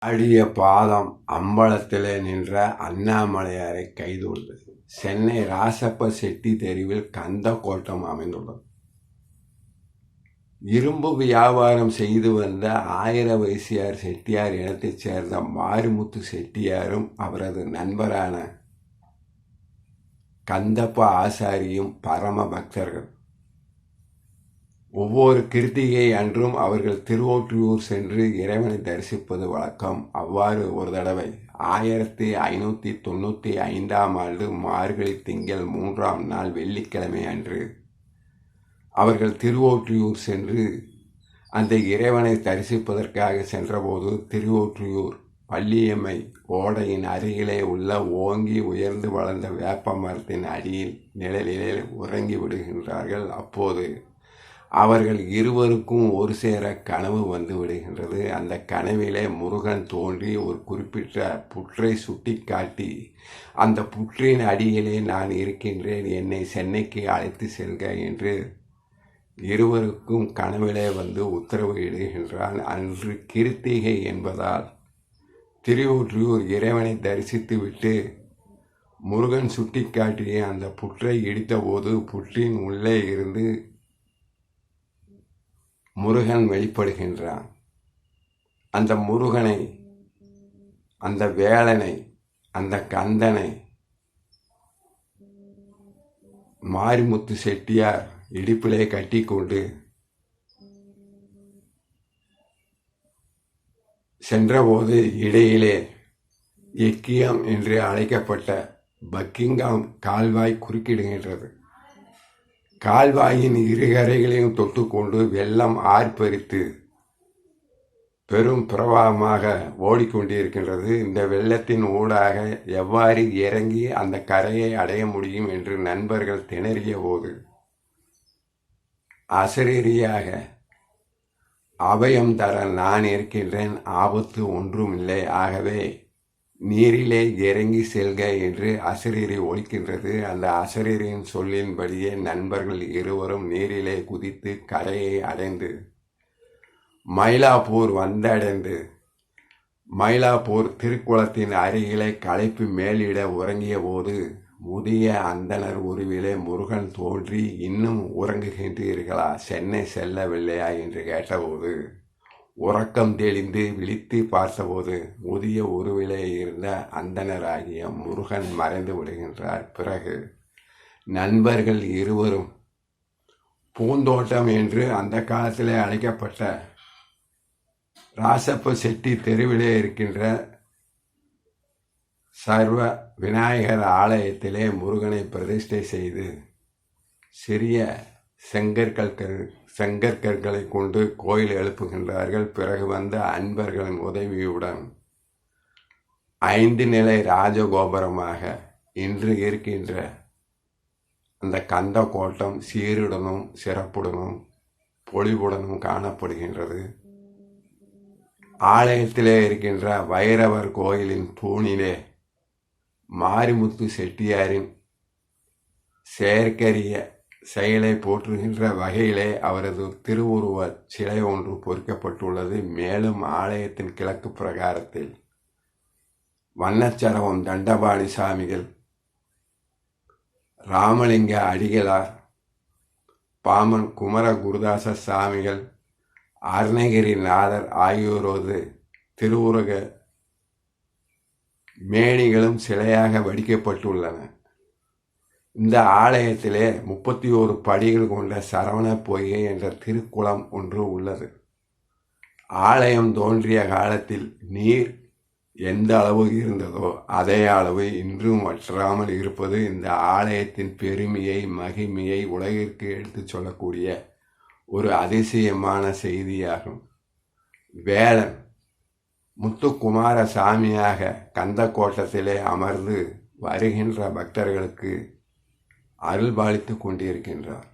அடிய பாதம் அம்பலத்திலே நின்ற அண்ணாமலையாரை கைதுள்ளது. சென்னை ராசப்ப செட்டி தெருவில் கந்தக்கோட்டம் அமைந்துள்ளது. இரும்பு வியாபாரம் செய்து வந்த ஆயிரவயசியார் செட்டியார் இனத்தைச் சேர்ந்த மாரிமுத்து செட்டியாரும் அவரது நண்பரான கந்தப்ப ஆசாரியும் பரம பக்தர்கள். ஒவ்வொரு கிருத்திகை அன்றும் அவர்கள் திருவொற்றியூர் சென்று இறைவனை தரிசிப்பது வழக்கம். அவ்வாறு ஒரு தடவை 1595 மார்கழி திங்கள் 3ஆம் நாள் வெள்ளிக்கிழமை அன்று அவர்கள் திருவொற்றியூர் சென்று அந்த இறைவனை தரிசிப்பதற்காக சென்றபோது திருவொற்றியூர் பள்ளியம்மை ஓடையின் அருகிலே உள்ள ஓங்கி உயர்ந்து வளர்ந்த வேப்ப மரத்தின் அடியில் நிழலிலே உறங்கி விடுகின்றார்கள். அப்போது அவர்கள் இருவருக்கும் ஒரு சேர கனவு வந்து விடுகின்றது. அந்த கனவிலே முருகன் தோன்றி ஒரு குறிப்பிட்ட புற்றை சுட்டி காட்டி, அந்த புற்றின் அடியிலே நான் இருக்கின்றேன், என்னை சென்னைக்கு அழைத்து செல்க என்று இருவருக்கும் கனவிலே வந்து உத்தரவு இடுகின்றான். அன்று கிருத்திகை என்பதால் திருவொற்றியூர் இறைவனை தரிசித்துவிட்டு முருகன் சுட்டி காட்டிய அந்த புற்றை இடித்தபோது புற்றின் உள்ளே இருந்து முருகன் வெளிப்படுகின்றான். அந்த முருகனை, அந்த வேலனை, அந்த கந்தனை மாரிமுத்து செட்டியார் இடுப்பிலே கட்டி கொண்டு சென்றபோது இடையிலே எக்கியம் என்று அழைக்கப்பட்ட பக்கிங்காம் கால்வாய் குறுக்கிடுகின்றது. கால்வாயின் இருகரைகளையும் தொட்டுக்கொண்டு வெள்ளம் ஆர்ப்பரித்து பெரும் பிரவாகமாக ஓடிக்கொண்டிருக்கின்றது. இந்த வெள்ளத்தின் ஊடாக எவ்வாறு இறங்கி அந்த கரையை அடைய முடியும் என்று நண்பர்கள் திணறிய போது அசரீரியாக அபயம் தர நான் இருக்கின்றேன், ஆபத்து ஒன்றுமில்லை, ஆகவே நீரிலே இறங்கி செல்க என்று அசரீரி ஒலிக்கின்றது. அந்த அசரீரியின் சொல்லின்படியே நண்பர்கள் இருவரும் நீரிலே குதித்து கரையை அடைந்து மயிலாப்பூர் வந்தடைந்து மயிலாப்பூர் திருக்குளத்தின் அருகிலே களைப்பு மேலிட உறங்கிய போது முதிய அந்தனர் உருவிலே முருகன் தோன்றி, இன்னும் உறங்குகின்றீர்களா, சென்னை செல்லவில்லையா என்று கேட்டபோது உறக்கம் தெளிந்து விழித்து பார்த்தபோது முதிய உருவிலே இருந்த அந்தனராகிய முருகன் மறைந்து விடுகின்றார். பிறகு நண்பர்கள் இருவரும் பூந்தோட்டம் என்று அந்த காலத்திலே அழைக்கப்பட்ட ராசப்ப செட்டி தெருவிலே இருக்கின்ற சர்வ விநாயகர் ஆலயத்திலே முருகனை பிரதிஷ்டை செய்து சிறிய செங்கற்களை கொண்டு கோயில் எழுப்புகின்றார்கள். பிறகு வந்த அன்பர்களின் உதவியுடன் 5 நிலை ராஜகோபுரமாக இன்று இருக்கின்ற அந்த கந்தக்கோட்டம் சீருடனும் சிறப்புடனும் பொலிவுடனும் காணப்படுகின்றது. ஆலயத்திலே இருக்கின்ற வைரவர் கோயிலின் தூணிலே மாரிமுத்து செட்டியாரின் செயற்கரிய செயலை போற்றுகின்ற வகையிலே அவரது திருவுருவ சிலை ஒன்று பொறிக்கப்பட்டுள்ளது. மேலும் ஆலயத்தின் கிழக்கு பிரகாரத்தில் வண்ணச்சரவம் தண்டபாணி சாமிகள், ராமலிங்க அடிகளார், பாமன் குமர குருதாச சாமிகள், அருணகிரிநாதர் ஆகியோரது திருவுருக மேனிகளும் சிலையாக வடிக்கப்பட்டுள்ளன. இந்த ஆலயத்திலே 31 படிகள் கொண்ட சரவண பொய்கை என்ற திருக்குளம் ஒன்று உள்ளது. ஆலயம் தோன்றிய காலத்தில் நீர் எந்த அளவு இருந்ததோ அதே அளவு இன்றும் வற்றாமல் இருப்பது இந்த ஆலயத்தின் பெருமையை, மகிமையை உலகிற்கு எடுத்துச் சொல்லக்கூடிய ஒரு அதிசயமான செய்தியாகும். வேலன் முத்துக்குமார சாமியாக கந்தக்கோட்டத்திலே அமர்ந்து வருகின்ற பக்தர்களுக்கு அருள்பாலித்து கொண்டிருக்கின்றார்.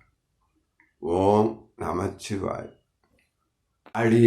ஓம் நமச்சிவாய். அடிய